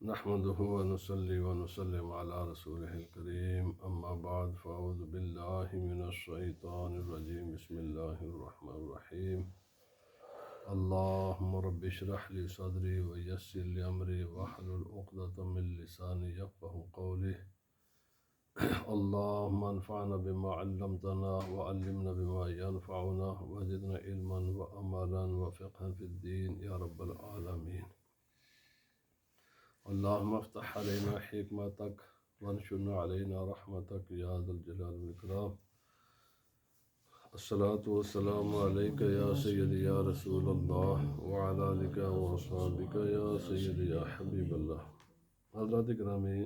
نحمده ونصلي ونسلم على رسوله الكريم أما بعد فأعوذ بالله من الشيطان الرجيم بسم الله الرحمن الرحيم اللهم رب اشرح لي صدري ويسر لي أمري واحلل عقدة من لساني يفقهوا قولي اللهم انفعنا بما علمتنا وعلمنا بما ينفعنا وزدنا علما وعملا وفقها في الدين يا رب العالمين اللهم افتح علينا حكمتك وانشرنا علينا رحمتك يا ذا الجلال والإكرام الصلاة والسلام عليك يا سيدي يا رسول الله وعلى آلك وأصحابك يا سيدي يا حبيب الله. حضرات گرامی،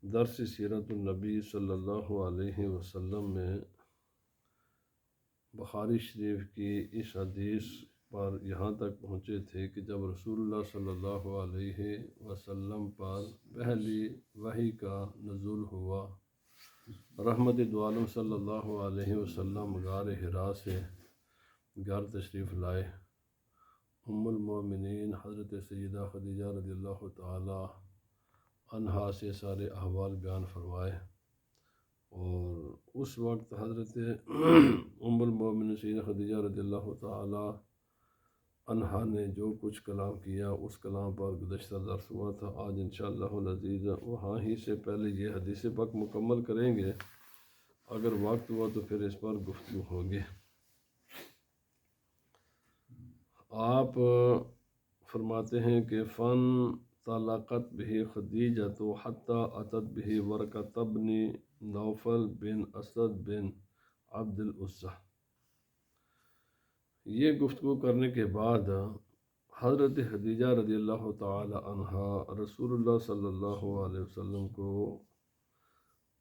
درس سیرت النبی صلی اللہ علیہ وسلم میں بخاری شریف کی اس حدیث پر یہاں تک پہنچے تھے کہ جب رسول اللہ صلی اللہ علیہ وسلم پر پہلی وحی کا نزول ہوا، رحمت دو عالم صلی اللہ علیہ وسلم غار حرا سے گھر تشریف لائے. ام المومنین حضرت سیدہ خدیجہ رضی اللہ تعالی عنہا سے سارے احوال بیان فرمائے، اور اس وقت حضرت ام المومنین سیدہ خدیجہ رضی اللہ تعالی عنہا نے جو کچھ کلام کیا اس کلام پر گزشتہ درس ہوا تھا. آج انشاءاللہ العزیز وہاں ہی سے پہلے یہ حدیث پاک مکمل کریں گے. اگر وقت ہوا تو پھر اس پر گفتگو ہوگی. آپ فرماتے ہیں کہ فن طلقت بہ خدیجۃ حتی اتت بہ ورقۃ بن نوفل بن اسد بن عبد العزیٰ. یہ گفتگو کرنے کے بعد حضرت خدیجہ رضی اللہ تعالی عنہا رسول اللہ صلی اللہ علیہ وسلم کو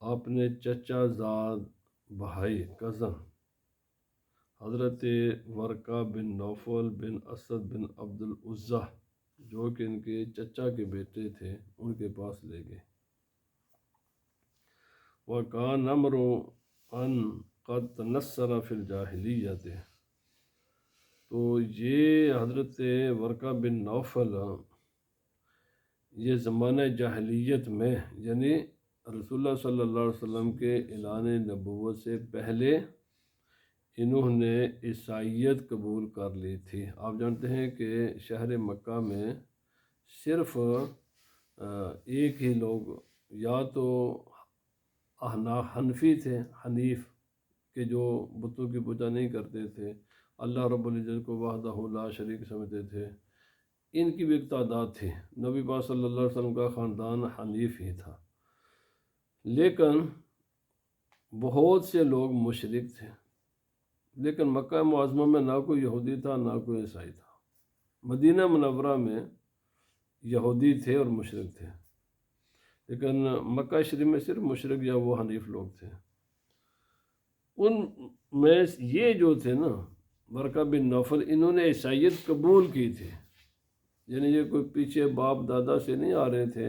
اپنے چچا زاد بھائی کزن حضرت ورقہ بن نوفل بن اسد بن عبد العزیٰ جو کہ ان کے چچا کے بیٹے تھے ان کے پاس لے گئے. وَكَانَ أَمْرُ أَنْ قَدْ تَنَصَّرَ فِي الْجَاهِلِيَّةِ. تو یہ حضرت ورقہ بن نوفل یہ زمانہ جاہلیت میں یعنی رسول اللہ صلی اللہ علیہ وسلم کے اعلان نبوت سے پہلے انہوں نے عیسائیت قبول کر لی تھی. آپ جانتے ہیں کہ شہر مکہ میں صرف ایک ہی لوگ یا تو حنفی تھے، حنیف کہ جو بتوں کی پوجا نہیں کرتے تھے، اللہ رب العزت کو وحدہ لا شریک سمجھتے تھے. ان کی بھی ایک تعداد تھی. نبی پاک صلی اللہ علیہ وسلم کا خاندان حنیف ہی تھا، لیکن بہت سے لوگ مشرک تھے. لیکن مکہ معظمہ میں نہ کوئی یہودی تھا نہ کوئی عیسائی تھا. مدینہ منورہ میں یہودی تھے اور مشرک تھے، لیکن مکہ شریف میں صرف مشرک یا وہ حنیف لوگ تھے. ان میں یہ جو تھے نا ورقہ بن نوفل، انہوں نے عیسائیت قبول کی تھی. یعنی یہ کوئی پیچھے باپ دادا سے نہیں آ رہے تھے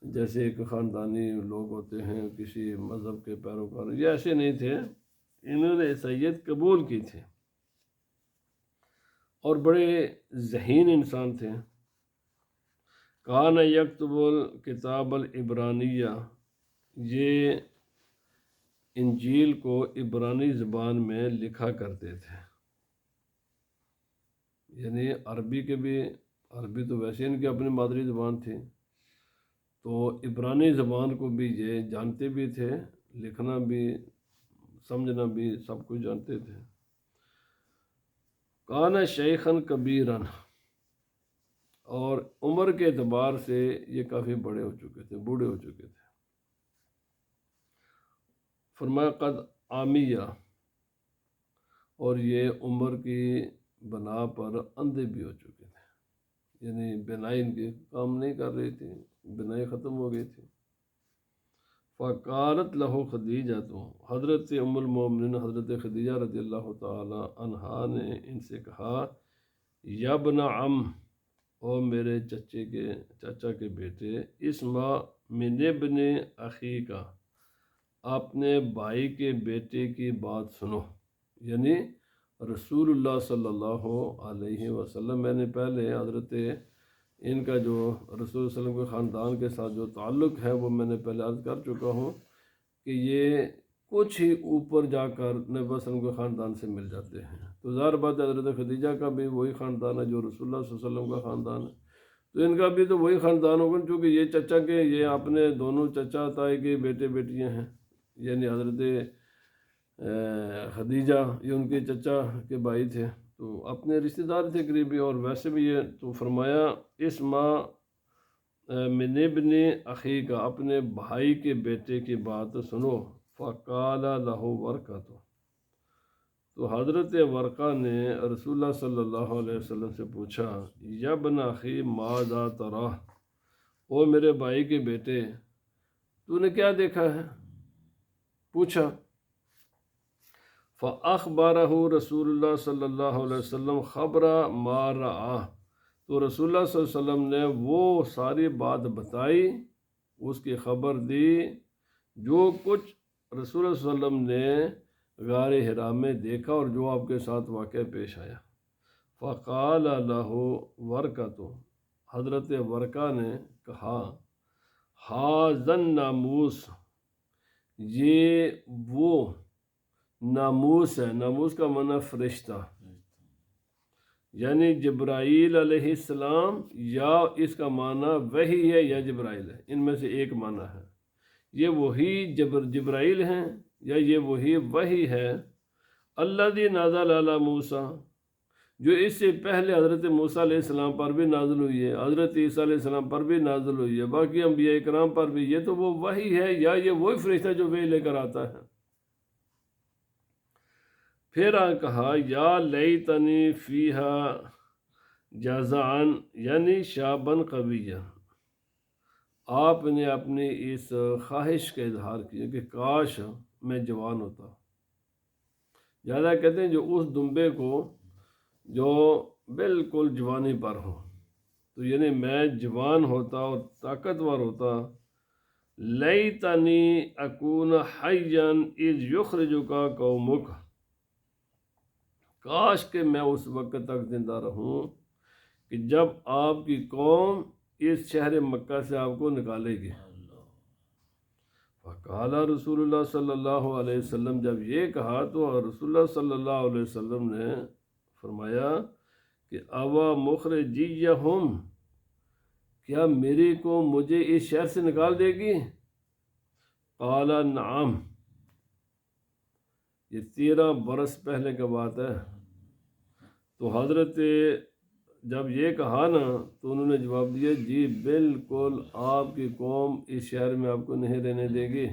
جیسے ایک خاندانی لوگ ہوتے ہیں کسی مذہب کے پیروکار، یہ ایسے نہیں تھے. انہوں نے عیسائیت قبول کی تھی اور بڑے ذہین انسان تھے. کان یکتب الکتاب العبرانیہ، یہ انجیل کو عبرانی زبان میں لکھا کرتے تھے. یعنی عربی کے بھی، عربی تو ویسے ان کی اپنی مادری زبان تھی، تو عبرانی زبان کو بھی یہ جانتے بھی تھے، لکھنا بھی سمجھنا بھی سب کچھ جانتے تھے. کان شیخاً کبیراً، اور عمر کے اعتبار سے یہ کافی بڑے ہو چکے تھے، بوڑھے ہو چکے تھے. فرمایا قد عامیہ، اور یہ عمر کی بنا پر اندھے بھی ہو چکے تھے. یعنی بینائی ان کے کام نہیں کر رہی تھی، بینائی ختم ہو گئی تھی. فقالت لہو خدیجہ، تو حضرت ام المومنین حضرت خدیجہ رضی اللہ تعالی عنہا نے ان سے کہا یا ابن عم، او میرے چچا کے بیٹے، اسمع من ابن اخی کا، اپنے بھائی کے بیٹے کی بات سنو. یعنی رسول اللہ صلی اللہ علیہ وسلم، میں نے پہلے حضرت ان کا جو رسول صلی اللہ علیہ وسلم کے خاندان کے ساتھ جو تعلق ہے وہ میں نے پہلے عرض کر چکا ہوں کہ یہ کچھ ہی اوپر جا کر نبی صلی اللہ علیہ وسلم کے خاندان سے مل جاتے ہیں۔ تو ظاہر بات ہے حضرت خدیجہ کا بھی وہی خاندان ہے جو رسول اللہ صلی اللہ علیہ وسلم کا خاندان ہے، تو ان کا بھی تو وہی خاندان ہوگا، چونکہ یہ چچا کے یہ اپنے دونوں چچا تائی کے بیٹے بیٹیاں ہیں، یعنی حضرت خدیجہ یہ ان کے چچا کے بھائی تھے، تو اپنے رشتہ دار تھے قریبی۔ اور ویسے بھی یہ تو فرمایا اس ماں من ابن اخی کا، اپنے بھائی کے بیٹے کی بات سنو، فقال لہ ورقہ، تو حضرت ورقہ نے رسول اللہ صلی اللہ علیہ وسلم سے پوچھا، یا ابن اخی ماذا ترى، او میرے بھائی کے بیٹے تو نے کیا دیکھا ہے، پوچھا۔ فأخبرہ رسول اللہ صلی اللہ علیہ وسلم خبر ما رآ، تو رسول اللہ صلی اللہ علیہ وسلم نے وہ ساری بات بتائی، اس کی خبر دی جو کچھ رسول اللہ صلی اللہ علیہ وسلم نے غار حرا میں دیکھا اور جو آپ کے ساتھ واقعہ پیش آیا۔ فقال لہ ورقہ، تو حضرت ورقہ نے کہا، ھذا ناموس، یہ وہ ناموس ہے، ناموس کا معنی فرشتہ، یعنی جبرائیل علیہ السلام، یا اس کا معنی وحی ہے یا جبرائیل ہے، ان میں سے ایک معنی ہے، یہ وہی جبرائیل ہیں یا یہ وہی وحی ہے، الذی نزل علی موسیٰ، جو اس سے پہلے حضرت موسیٰ علیہ السلام پر بھی نازل ہوئی ہے، حضرت عیسیٰ علیہ السلام پر بھی نازل ہوئی ہے، باقی انبیاء کرام پر بھی، یہ تو وہ وحی ہے یا یہ وہی فرشتہ جو وحی لے کر آتا ہے۔ پھر کہا، یا لیتنی فیہا جزعن، یعنی شابن قویہ، آپ نے اپنی اس خواہش کا اظہار کیا کہ کاش میں جوان ہوتا۔ زیادہ کہتے ہیں جو اس دمبے کو جو بالکل جوانی پر ہو، تو یعنی میں جوان ہوتا اور طاقتور ہوتا۔ لیتنی اکون حیا اذ یخرجک قومک، کاش کہ میں اس وقت تک زندہ رہوں کہ جب آپ کی قوم اس شہر مکہ سے آپ کو نکالے گی۔ فقال رسول اللہ صلی اللہ علیہ وسلم، جب یہ کہا تو رسول اللہ صلی اللہ علیہ وسلم نے فرمایا کہ اوا مخرجیہم، کیا میری قوم مجھے اس شہر سے نکال دے گی؟ قال نعم، یہ 13 برس پہلے کا بات ہے۔ تو حضرت جب یہ کہا نا تو انہوں نے جواب دیا، جی بالکل آپ کی قوم اس شہر میں آپ کو نہیں رہنے دے گی۔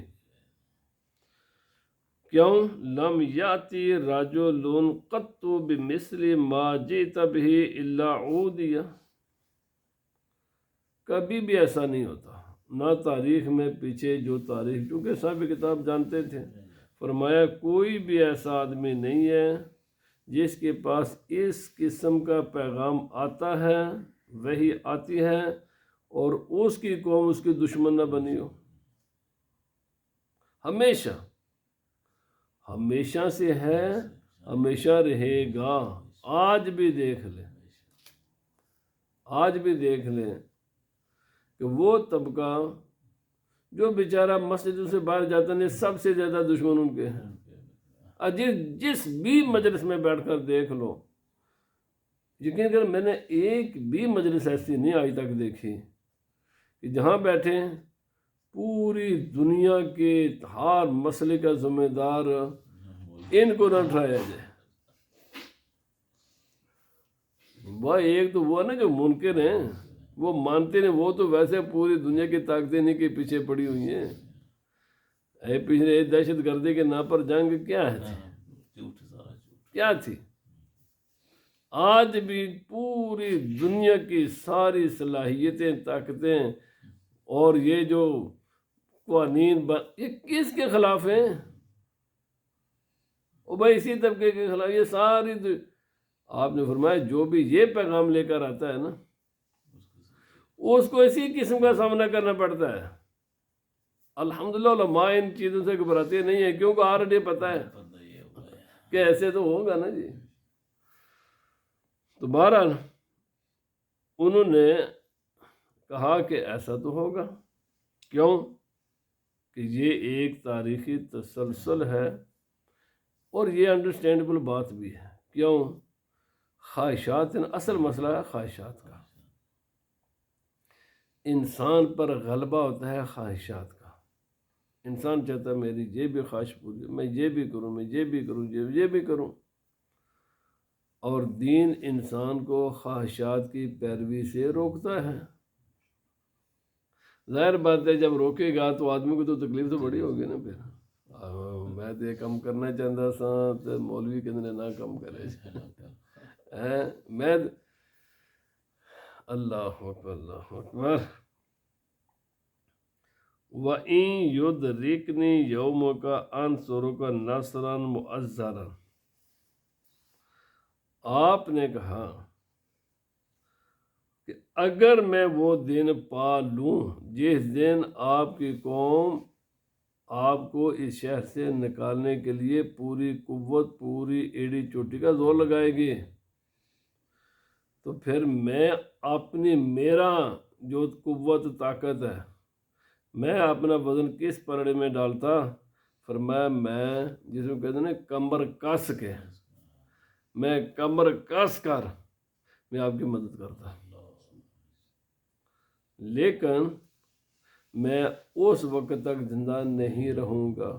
کیوں؟ لم یاتی رجل قط بمثل ما جئت به الا عودی، کبھی بھی ایسا نہیں ہوتا، نہ تاریخ میں پیچھے جو تاریخ، کیونکہ صاحب کتاب جانتے تھے، فرمایا کوئی بھی ایسا آدمی نہیں ہے جس کے پاس اس قسم کا پیغام آتا ہے، وہی آتی ہے، اور اس کی قوم اس کی دشمن نہ بنی ہو۔ ہمیشہ ہمیشہ سے ہے، ہمیشہ رہے گا۔ آج بھی دیکھ لیں، آج بھی دیکھ لیں کہ وہ طبقہ جو بیچارہ مسجدوں سے باہر جاتا نہیں، سب سے زیادہ دشمن ان کے ہیں۔ جس بھی مجلس میں بیٹھ کر دیکھ لو، یقین کر میں نے ایک بھی مجلس ایسی نہیں آج تک دیکھی کہ جہاں بیٹھے پوری دنیا کے ہر مسئلے کا ذمہ دار ان کو نہ ٹھہرایا جائے۔ وہ ایک تو وہ نا جو منکر ہیں، وہ مانتے نہیں، وہ تو ویسے پوری دنیا کی طاقتیں نہیں کے پیچھے پڑی ہوئی ہیں۔ پچھلے دہشت گردی کے نام پر جنگ کیا ہے، کیا تھی؟ آج بھی پوری دنیا کی ساری صلاحیتیں، طاقتیں اور یہ جو قوانین یہ کس کے خلاف ہیں؟ او بھائی اسی طبقے کے خلاف۔ یہ ساری آپ نے فرمایا جو بھی یہ پیغام لے کر آتا ہے نا، اس کو اسی قسم کا سامنا کرنا پڑتا ہے۔ الحمدللہ علماء ان چیزوں سے گھبراتے نہیں ہیں، کیونکہ آلریڈی پتہ ہے کہ ایسے تو ہوگا نا جی۔ تو بہرحال انہوں نے کہا کہ ایسا تو ہوگا، کیوں کہ یہ ایک تاریخی تسلسل ہے اور یہ انڈرسٹینڈیبل بات بھی ہے۔ کیوں؟ خواہشات، اصل مسئلہ ہے خواہشات کا، انسان پر غلبہ ہوتا ہے خواہشات کا۔ انسان چاہتا ہے میری یہ بھی خواہش پوری، میں یہ بھی کروں، میں یہ بھی کروں، یہ بھی کروں، اور دین انسان کو خواہشات کی پیروی سے روکتا ہے۔ ظاہر بات ہے جب روکے گا تو آدمی کو تو تکلیف تو بڑی ہوگی نا پھر۔ میں تو یہ کم کرنا چاہتا سا تو مولوی کہنے نہ کم کرے میں اللہ اکبر اللہ اکبر۔ وَإِن يُدْرِكْنِي يَوْمُكَ أَنْصُرُكَ نَصْرًا مُؤَزَّرًا، آپ نے کہا کہ اگر میں وہ دن پا لوں جس دن آپ کی قوم آپ کو اس شہر سے نکالنے کے لیے پوری قوت، پوری ایڑی چوٹی کا زور لگائے گی، تو پھر میں میرا جو قوت طاقت ہے، میں اپنا وزن کس پلڑے میں ڈالتا؟ فرمایا میں جس کو کہتے ہیں نا کمر کس کے، میں کمر کس کر میں آپ کی مدد کرتا، لیکن میں اس وقت تک زندہ نہیں رہوں گا،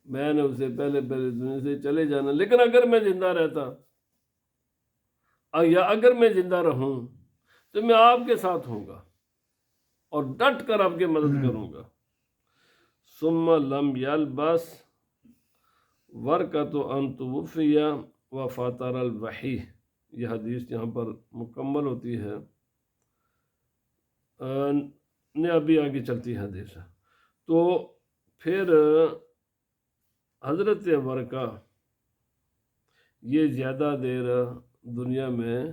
میں نے اسے پہلے دنیا سے چلے جانا، لیکن اگر میں زندہ رہتا یا اگر میں زندہ رہوں تو میں آپ کے ساتھ ہوں گا اور ڈٹ کر آپ کی مدد کروں گا۔ ثم لم یلبس ورقۃ ان توفی وفطر الوحی، یہ حدیث یہاں پر مکمل ہوتی ہے، ابھی آگے چلتی ہے حدیث۔ تو پھر حضرت ورقہ یہ زیادہ دیر دنیا میں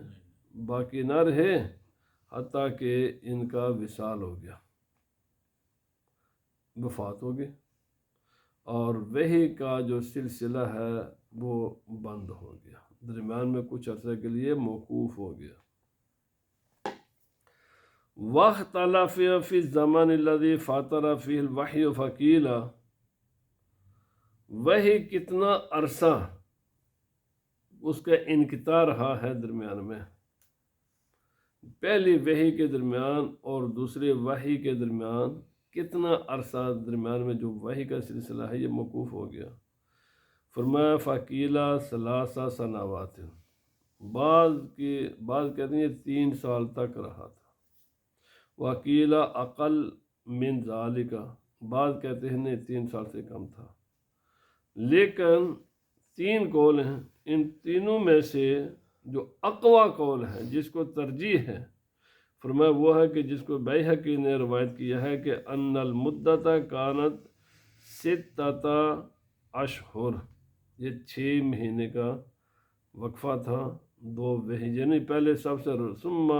باقی نہ رہے حتیٰ کہ ان کا وصال ہو گیا، وفات ہو گئی، اور وحی کا جو سلسلہ ہے وہ بند ہو گیا، درمیان میں کچھ عرصے کے لیے موقوف ہو گیا۔ واختلف فی الزمن الذی فطر فیہ الوحی فقیل، وحی کتنا عرصہ اس کا انقطاع رہا ہے درمیان میں، پہلی وحی کے درمیان اور دوسری وحی کے درمیان کتنا عرصہ درمیان میں جو وحی کا سلسلہ ہے یہ موقوف ہو گیا۔ فرمایا فقیلہ ثلاث سنوات، بعض کہتے ہیں 3 سال تک رہا تھا، وقیلہ اقل من ذالک، بعض کہتے ہیں نہیں 3 سال سے کم تھا، لیکن 3 قول ہیں، ان تینوں میں سے جو اقوی قول ہے جس کو ترجیح ہے، فرمایا وہ ہے کہ جس کو بیہقی نے روایت کیا ہے کہ ان المدت کانت 6 اشہر، یہ 6 مہینے کا وقفہ تھا، 2 وحی، یعنی پہلے سب سے ثم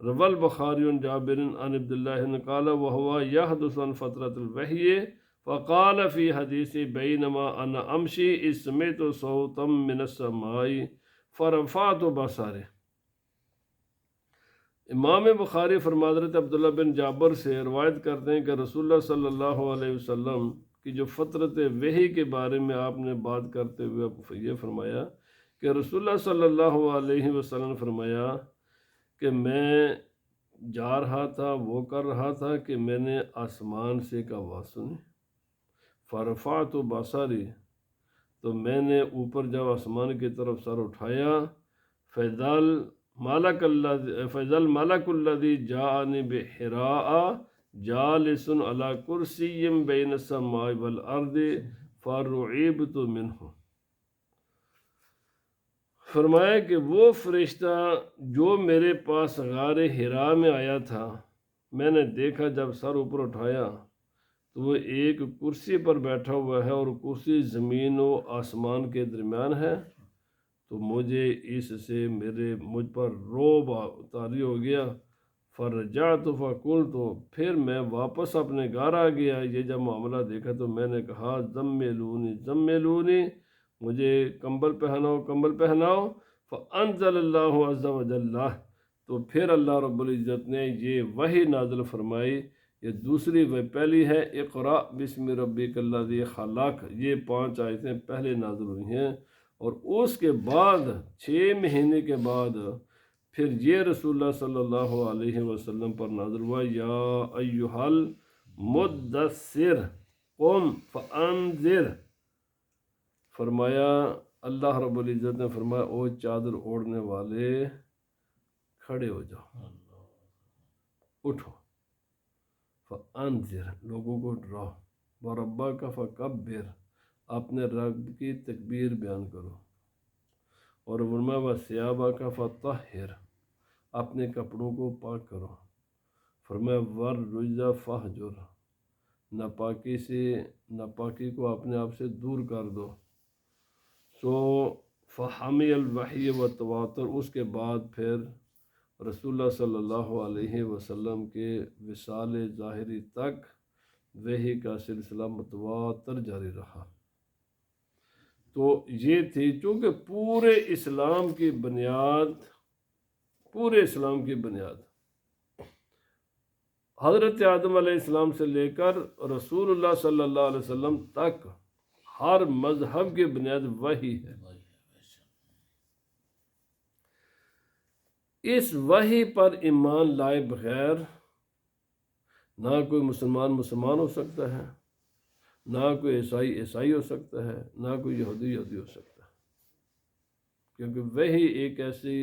روى البخاری عن جابر عن عبد الله قال وهو يحدث عن فترة الوحي فقال في حديث بينما انا امشي اذ سمعت صوتا من السماء فرفعت بصري۔ امام بخاری فرماتے حضرت عبداللہ بن جابر سے روایت کرتے ہیں کہ رسول اللہ صلی اللہ علیہ وسلم کی جو فترت وحی کے بارے میں آپ نے بات کرتے ہوئے یہ فرمایا کہ رسول اللہ صلی اللہ علیہ وسلم فرمایا کہ میں جا رہا تھا، وہ کر رہا تھا کہ میں نے آسمان سے ایک آواز سنی، فرفعت بصری، تو میں نے اوپر جب آسمان کی طرف سر اٹھایا، فَإِذَا الْمَلَكُ الَّذِي جَاءَنِي بِحِرَاءَ جَالِسٌ عَلَى كُرْسِيٍّ بَيْنَ السَّمَاءِ وَالْأَرْضِ فَرُعِبْتُ مِنْهُ۔ فرمایا کہ وہ فرشتہ جو میرے پاس غار حرا میں آیا تھا، میں نے دیکھا جب سر اوپر اٹھایا تو وہ ایک کرسی پر بیٹھا ہوا ہے اور کرسی زمین و آسمان کے درمیان ہے، تو مجھے اس سے مجھ پر رعب طاری ہو گیا، فرجعت فقلت، پھر میں واپس اپنے گھر آ گیا، یہ جب معاملہ دیکھا تو میں نے کہا زملونی زملونی، مجھے کمبل پہناؤ کمبل پہناؤ، فانزل اللہ عز وجل، تو پھر اللہ رب العزت نے یہ وحی نازل فرمائی. یہ دوسری وحی، پہلی ہے اقرا بسم ربک الذی خلق، یہ 5 آیتیں پہلے نازل ہوئی ہیں. اور اس کے بعد 6 مہینے کے بعد پھر یہ رسول اللہ صلی اللہ علیہ وسلم پر نازل ہوا، یا ایھا المدثر قم فانذر. فرمایا اللہ رب العزت نے فرمایا او چادر اوڑھنے والے کھڑے ہو جاؤ، اٹھو. فانذر، لوگوں کو ڈراؤ. وربک فکبر، اپنے رب کی تکبیر بیان کرو. اور فرمایا وثیابک فطہر، اپنے کپڑوں کو پاک کرو. فرمایا والرجز فہجر، ناپاکی کو اپنے آپ سے دور کر دو. فحمی الوحی و تواتر، اس کے بعد پھر رسول اللہ صلی اللہ علیہ وسلم کے وصال ظاہری تک وحی کا سلسلہ متواتر جاری رہا. تو یہ تھی چونکہ پورے اسلام کی بنیاد حضرت آدم علیہ السلام سے لے کر رسول اللہ صلی اللہ علیہ وسلم تک ہر مذہب کی بنیاد وحی ہے. اس وحی پر ایمان لائے بغیر نہ کوئی مسلمان ہو سکتا ہے، نہ کوئی عیسائی ہو سکتا ہے، نہ کوئی یہودی ہو سکتا ہے. کیونکہ وحی ایک ایسی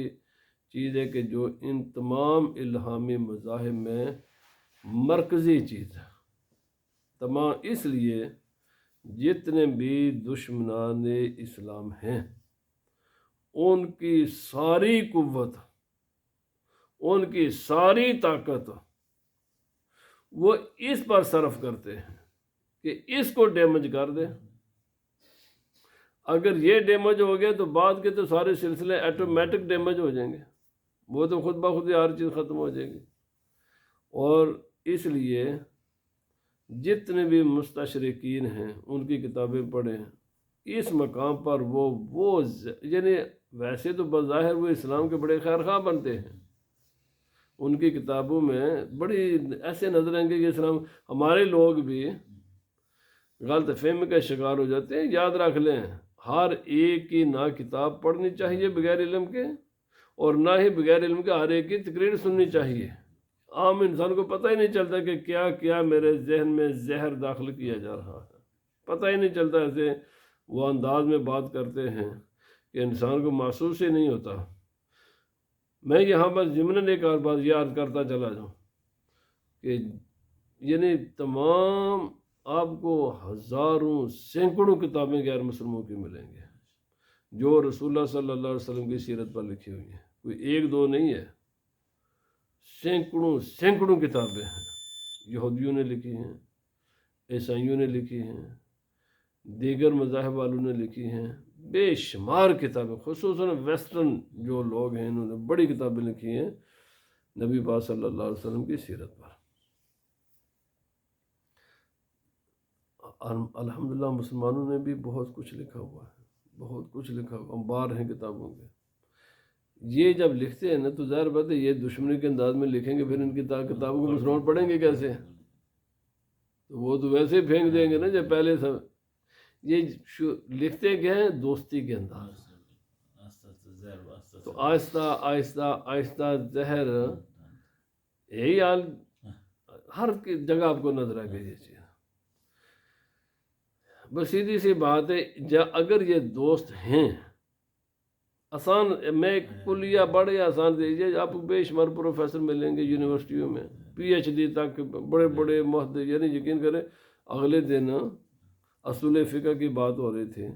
چیز ہے کہ جو ان تمام الہامی مذاہب میں مرکزی چیز ہے. تمام، اس لیے جتنے بھی دشمنان اسلام ہیں ان کی ساری قوت، ان کی ساری طاقت وہ اس پر صرف کرتے ہیں کہ اس کو ڈیمیج کر دے. اگر یہ ڈیمیج ہو گیا تو بعد کے تو سارے سلسلے آٹومیٹک ڈیمیج ہو جائیں گے، وہ تو خود بخود ہی ہر چیز ختم ہو جائے گی. اور اس لیے جتنے بھی مستشرقین ہیں ان کی کتابیں پڑھیں، اس مقام پر وہ یعنی ویسے تو بظاہر وہ اسلام کے بڑے خیر خواہ بنتے ہیں. ان کی کتابوں میں بڑی ایسے نظر آئیں گے کہ اسلام، ہمارے لوگ بھی غلط فہمی کا شکار ہو جاتے ہیں. یاد رکھ لیں، ہر ایک کی نہ کتاب پڑھنی چاہیے بغیر علم کے، اور نہ ہی بغیر علم کے ہر ایک کی تقریر سننی چاہیے. عام انسان کو پتہ ہی نہیں چلتا کہ کیا کیا میرے ذہن میں زہر داخل کیا جا رہا ہے، پتہ ہی نہیں چلتا. ایسے وہ انداز میں بات کرتے ہیں کہ انسان کو محسوس ہی نہیں ہوتا. میں یہاں بس ضمناً ایک اور بات یاد کرتا چلا جاؤں کہ یعنی تمام آپ کو ہزاروں سینکڑوں کتابیں غیر مسلموں کی ملیں گے جو رسول اللہ صلی اللہ علیہ وسلم کی سیرت پر لکھی ہوئی ہیں. کوئی ایک دو نہیں ہے، سینکڑوں کتابیں ہیں. یہودیوں نے لکھی ہیں، عیسائیوں نے لکھی ہیں، دیگر مذاہب والوں نے لکھی ہیں، بے شمار کتابیں. خصوصاً ویسٹرن جو لوگ ہیں انہوں نے بڑی کتابیں لکھی ہیں نبی پاک صلی اللہ علیہ وسلم کی سیرت پر. الحمدللہ مسلمانوں نے بھی بہت کچھ لکھا ہوا ہے، بہت کچھ لکھا ہوا، انبار ہیں کتابوں کے. یہ جب لکھتے ہیں نا تو ظاہر بات ہے یہ دشمنی کے انداز میں لکھیں گے، پھر ان کی کتابوں کو مسلمان پڑھیں گے کیسے؟ تو وہ تو ویسے ہی پھینک دیں گے نا جب پہلے سب. یہ لکھتے گئے ہیں دوستی کے انداز، تو آہستہ آہستہ آہستہ زہر یہی حال ہر جگہ آپ کو نظر آ گئی. یہ چیز بس سیدھی سی بات ہے، اگر یہ دوست ہیں آسان، میں کلیہ بڑے آسان دیجیے، آپ بے شمار پروفیسر ملیں گے یونیورسٹیوں میں، PhD تک بڑے بڑے محدث. یعنی یقین کریں اگلے دن اصول فقہ کی بات ہو رہی تھی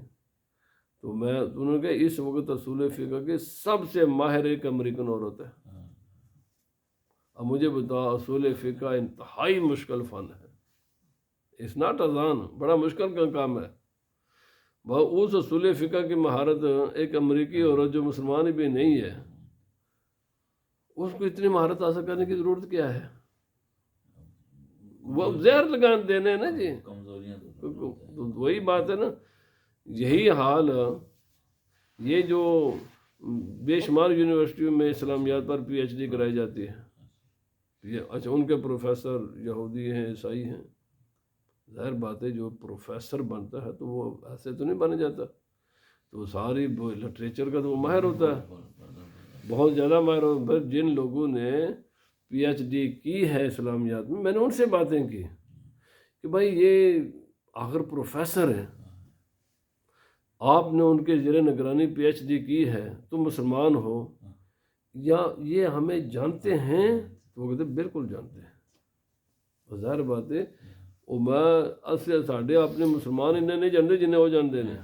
تو انہوں نے کہا اس وقت اصول فقہ کے سب سے ماہر ایک امریکن عورت ہے. اب مجھے بتاؤ اصول فقہ انتہائی مشکل فن ہے، اٹس ناٹ آسان، بڑا مشکل کا کام ہے. اس اصول فقہ کی مہارت ایک امریکی عورت جو مسلمان بھی نہیں ہے، اس کو اتنی مہارت حاصل کرنے کی ضرورت کیا ہے؟ وہ زہر لگان دینے نا جی، وہی بات ہے نا. یہی حال یہ جو بے شمار یونیورسٹیوں میں اسلامیات پر پی ایچ ڈی کرائی جاتی ہے. اچھا ان کے پروفیسر یہودی ہیں، عیسائی ہیں. ظاہر بات ہے جو پروفیسر بنتا ہے تو وہ ایسے تو نہیں بن جاتا، تو ساری لٹریچر کا تو وہ ماہر ہوتا ہے، بہت زیادہ ماہر ہوتا ہے. جن لوگوں نے پی ایچ ڈی کی ہے اسلامیات میں نے ان سے باتیں کی کہ بھائی یہ آخر پروفیسر ہیں، آپ نے ان کے زیر نگرانی پی ایچ ڈی کی ہے، تم مسلمان ہو یا یہ ہمیں جانتے ہیں؟ تو وہ کہتے بالکل جانتے ہیں. ظاہر بات ہے وہ میں ساڈے اپنے مسلمان انہیں نہیں جانتے جنہیں وہ جانتے ہیں.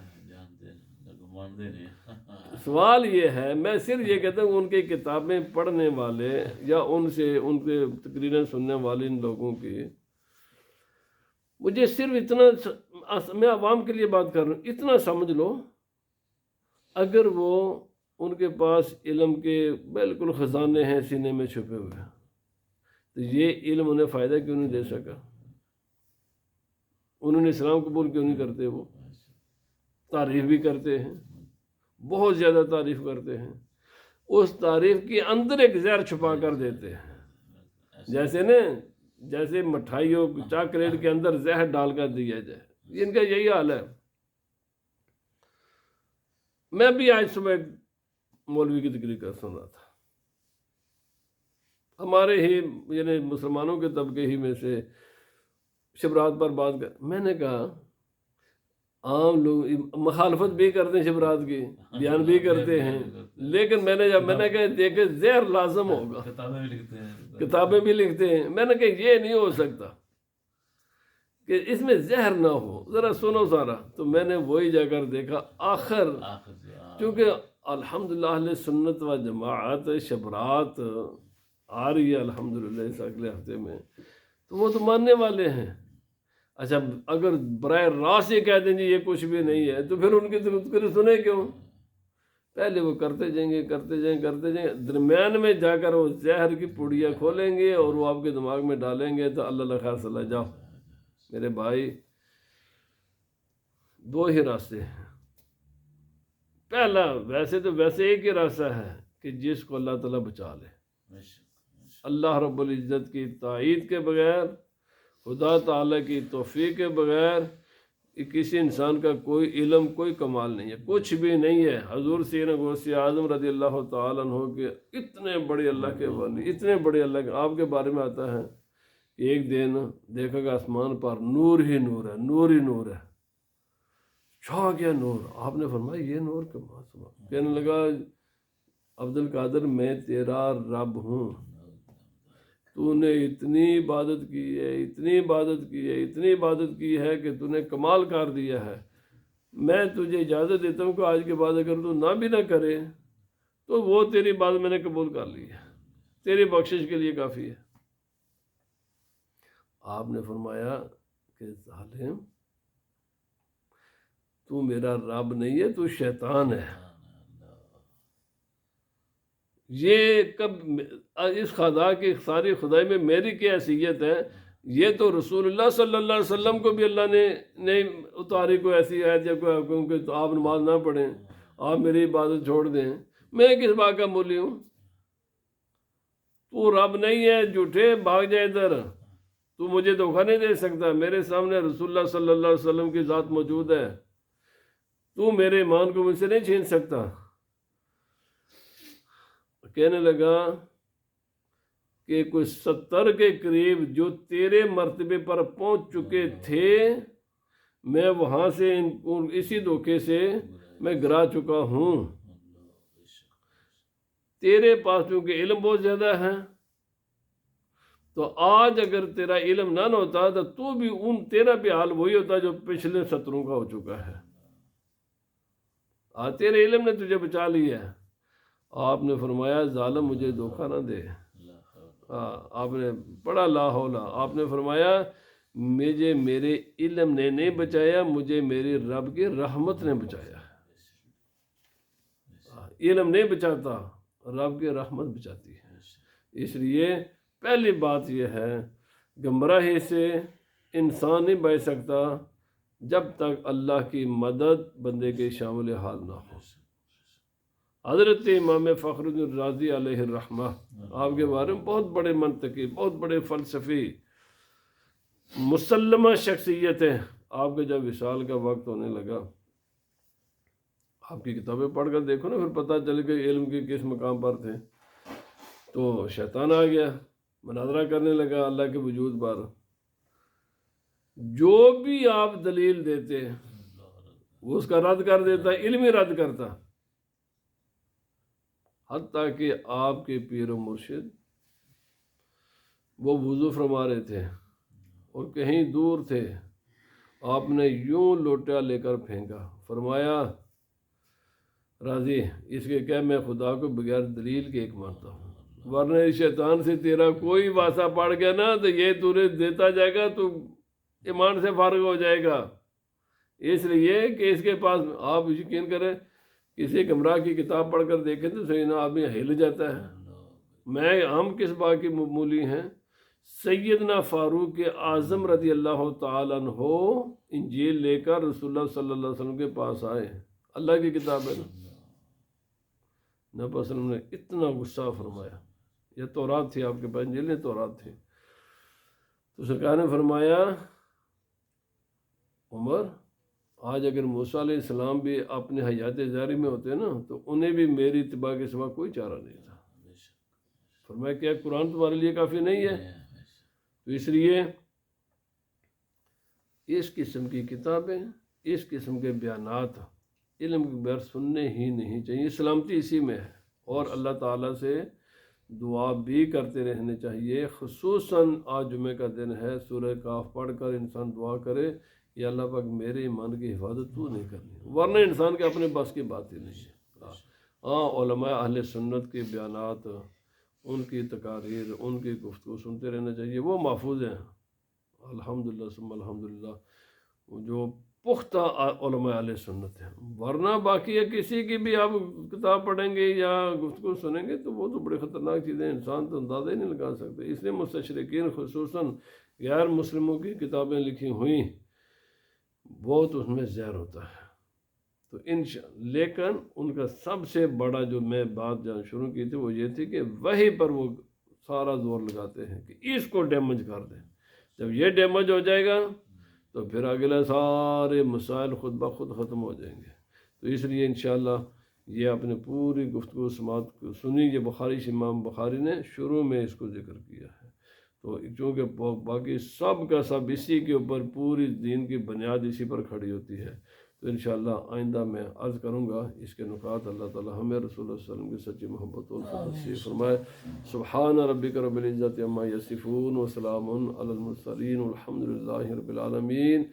سوال یہ ہے، میں صرف یہ کہتا ہوں ان کی کتابیں پڑھنے والے یا ان کے تقریریں سننے والے ان لوگوں کی، مجھے صرف اتنا، میں عوام کے لیے بات کر رہا ہوں، اتنا سمجھ لو اگر وہ ان کے پاس علم کے بالکل خزانے ہیں سینے میں چھپے ہوئے، تو یہ علم انہیں فائدہ کیوں نہیں دے سکا؟ انہوں نے اسلام قبول کیوں نہیں کرتے؟ وہ تعریف بھی کرتے ہیں، بہت زیادہ تعریف کرتے ہیں، اس تعریف کے اندر ایک زہر چھپا کر دیتے ہیں، جیسے مٹھائیوں چاکلیٹ کے اندر زہر ڈال کر دیا جائے. ان کا یہی حال ہے. میں بھی آج صبح ایک مولوی کی تقریر سن رہا تھا، ہمارے ہی یعنی مسلمانوں کے طبقے ہی میں سے شبرات پر بات کر. میں نے کہا عام لوگ مخالفت بھی کرتے ہیں شبرات کی، بیان بھی کرتے ہیں، لیکن میں نے کہا دیکھے زہر لازم ہوگا، کتابیں بھی لکھتے ہیں. میں نے کہا یہ نہیں ہو سکتا کہ اس میں زہر نہ ہو، ذرا سنو سارا. تو میں نے وہی جا کر دیکھا آخر، چونکہ الحمدللہ اہل سنت و جماعت شبرات آ رہی ہے الحمدللہ اس اگلے ہفتے میں، تو وہ تو ماننے والے ہیں. اچھا اگر براہ راست یہ کہہ دیں جی یہ کچھ بھی نہیں ہے تو پھر ان کی تذکرے سنیں کیوں؟ پہلے وہ کرتے جائیں گے، درمیان میں جا کر وہ زہر کی پوڑیاں کھولیں گے اور وہ آپ کے دماغ میں ڈالیں گے. تو اللہ خیر صلی اللہ. جاؤ میرے بھائی، دو ہی راستے ہیں. پہلا ویسے ایک ہی راستہ ہے کہ جس کو اللہ تعالیٰ بچا لے، اللہ رب العزت کی تائید کے بغیر، خدا تعالیٰ کی توفیق کے بغیر کسی انسان کا کوئی علم، کوئی کمال نہیں ہے، کچھ بھی نہیں ہے. حضور سیدنا غوث اعظم رضی اللہ تعالیٰ عنہ کے اتنے بڑے اللہ کے ولی، اتنے بڑے اللہ کے، آپ کے بارے میں آتا ہے کہ ایک دن دیکھا کہ آسمان پر نور ہی نور ہے، نور ہی نور ہے، چھا گیا نور. آپ نے فرمایا یہ نور کہنے لگا عبد القادر میں تیرا رب ہوں، تو نے اتنی عبادت کی ہے، اتنی عبادت کی ہے، اتنی عبادت کی ہے کہ تو نے کمال کر دیا ہے. میں تجھے اجازت دیتا ہوں کہ آج کے بعد اگر تو نہ بھی نہ کرے تو وہ تیری بات میں نے قبول کر لی ہے، تیری بخشش کے لیے کافی ہے. آپ نے فرمایا کہ ظالم، تو میرا رب نہیں ہے، تو شیطان ہے. یہ کب اس خدا کی ساری خدائی میں میری کیا حیثیت ہے؟ یہ تو رسول اللہ صلی اللہ علیہ وسلم کو بھی اللہ نے نہیں اتاری کوئی ایسی آیت یا کوئی کہ آپ نماز نہ پڑھیں، آپ میری عبادت چھوڑ دیں. میں کس بات کا مولی ہوں؟ تو رب نہیں ہے، جھوٹے بھاگ جائے ادھر. تو مجھے دھوکہ نہیں دے سکتا. میرے سامنے رسول اللہ صلی اللہ علیہ وسلم کی ذات موجود ہے، تو میرے ایمان کو مجھ سے نہیں چھین سکتا. کہنے لگا کہ کوئی 70 کے قریب جو تیرے مرتبے پر پہنچ چکے تھے، میں وہاں سے اسی دھوکے سے میں گرا چکا ہوں. تیرے پاس چونکہ علم بہت زیادہ ہے، تو آج اگر تیرا علم نہ ہوتا تو بھی تیرا بھی حال وہی ہوتا جو پچھلے 70 کا ہو چکا ہے. آج تیرے علم نے تجھے بچا لیا ہے. آپ نے فرمایا ظالم مجھے دھوکہ نہ دے. آپ نے پڑھا لا حول. آپ نے فرمایا مجھے میرے علم نے نہیں بچایا، مجھے میری رب کی رحمت نے بچایا. علم نہیں بچاتا، رب کی رحمت بچاتی ہے. اس لیے پہلی بات یہ ہے، گمراہی سے انسان نہیں بچ سکتا جب تک اللہ کی مدد بندے کے شامل حال نہ ہو. حضرت امام فخر الدین رازی علیہ الرحمہ، آپ کے بارے میں بہت بڑے منطقی، بہت بڑے فلسفی، مسلمہ شخصیت ہے۔ آپ کے جب وصال کا وقت ہونے لگا، آپ کی کتابیں پڑھ کر دیکھو نا، پھر پتہ چلے کہ علم کے کس مقام پر تھے۔ تو شیطان آ گیا، مناظرہ کرنے لگا اللہ کے وجود پر۔ جو بھی آپ دلیل دیتے وہ اس کا رد کر دیتا، علمی رد کرتا، حتیٰ کہ آپ کے پیر و مرشد وہ وضو فرما رہے تھے اور کہیں دور تھے، آپ نے یوں لوٹا لے کر پھینکا، فرمایا راضی اس کے کہ میں خدا کو بغیر دلیل کے ایک مانتا ہوں، ورنہ اس شیطان سے تیرا کوئی واسطہ پڑ گیا نا تو یہ تورے دیتا جائے گا، تو ایمان سے فارغ ہو جائے گا۔ اس لیے کہ اس کے پاس آپ یقین کریں، کسی گمراہ کی کتاب پڑھ کر دیکھیں تو صحیح نا آدمی ہل جاتا ہے۔ ہم کس بات کی معمولی ہیں؟ سیدنا فاروق اعظم رضی اللہ تعالیٰ عنہ انجیل لے کر رسول اللہ صلی اللہ علیہ وسلم کے پاس آئے، اللہ کی کتاب ہے نا، نبی صلی اللہ علیہ وسلم نے اتنا غصہ فرمایا، یہ تورات تھی آپ کے پاس، انجیل تورات تھی، تو سرکار نے فرمایا عمر آج اگر موسیٰ علیہ السلام بھی اپنے حیات ظاہری میں ہوتے نا تو انہیں بھی میری اتباع کے سوا کوئی چارہ نہیں تھا۔ فرمایا کیا قرآن تمہارے لیے کافی نہیں ہے؟ تو اس لیے اس قسم کی کتابیں، اس قسم کے بیانات علم کے بغیر سننے ہی نہیں چاہیے، سلامتی اسی میں ہے۔ اور اللہ تعالیٰ سے دعا بھی کرتے رہنے چاہیے، خصوصاً آج جمعہ کا دن ہے، سورہ کاف پڑھ کر انسان دعا کرے، یا اللہ پاک میرے ایمان کی حفاظت تو نہیں کرنی، ورنہ انسان کے اپنے بس کی بات ہی نہیں ہے۔ ہاں علماء اہل سنت کے بیانات، ان کی تقاریر، ان کی گفتگو سنتے رہنا چاہیے، وہ محفوظ ہیں الحمدللہ ثم الحمدللہ، جو پختہ علماء اہل سنت ہیں۔ ورنہ باقی ہے کسی کی بھی آپ کتاب پڑھیں گے یا گفتگو سنیں گے تو وہ تو بڑی خطرناک چیزیں، انسان تو اندازہ ہی نہیں لگا سکتے۔ اس لیے مستشرقین خصوصاً غیر مسلموں کی کتابیں لکھی ہوئیں بہت اس میں زہر ہوتا ہے، تو لیکن ان کا سب سے بڑا جو میں بات جہاں شروع کی تھی وہ یہ تھی کہ وہی پر وہ سارا زور لگاتے ہیں کہ اس کو ڈیمیج کر دیں۔ جب یہ ڈیمیج ہو جائے گا تو پھر اگلے سارے مسائل خود بخود ختم ہو جائیں گے۔ تو اس لیے انشاءاللہ یہ آپ نے پوری گفتگو سماعت سنی، یہ بخاری امام بخاری نے شروع میں اس کو ذکر کیا ہے، تو چونکہ باقی سب کا سب اسی کے اوپر پوری دین کی بنیاد اسی پر کھڑی ہوتی ہے، تو انشاءاللہ آئندہ میں عرض کروں گا اس کے نکات۔ اللہ تعالی ہمیں رسول اللہ صلی اللہ علیہ وسلم کی سچی محبت اور نصیب فرمائے۔ سبحان ربک رب العزت عما یصفون وسلام علی المرسلین والحمد للہ رب العالمین۔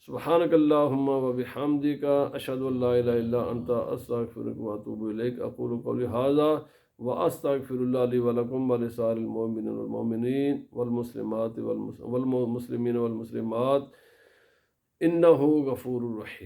سبحانک اللہم وبحمدک، اشہد ان لا الہ الا انت، استغفرک واتوب الیک۔ اقول قولی ھذا واستغفر اللہ لی ولکم ولسائر المؤمنین والمؤمنین والمسلمات والمسلمین والمسلمات، انہ غفور رحیم۔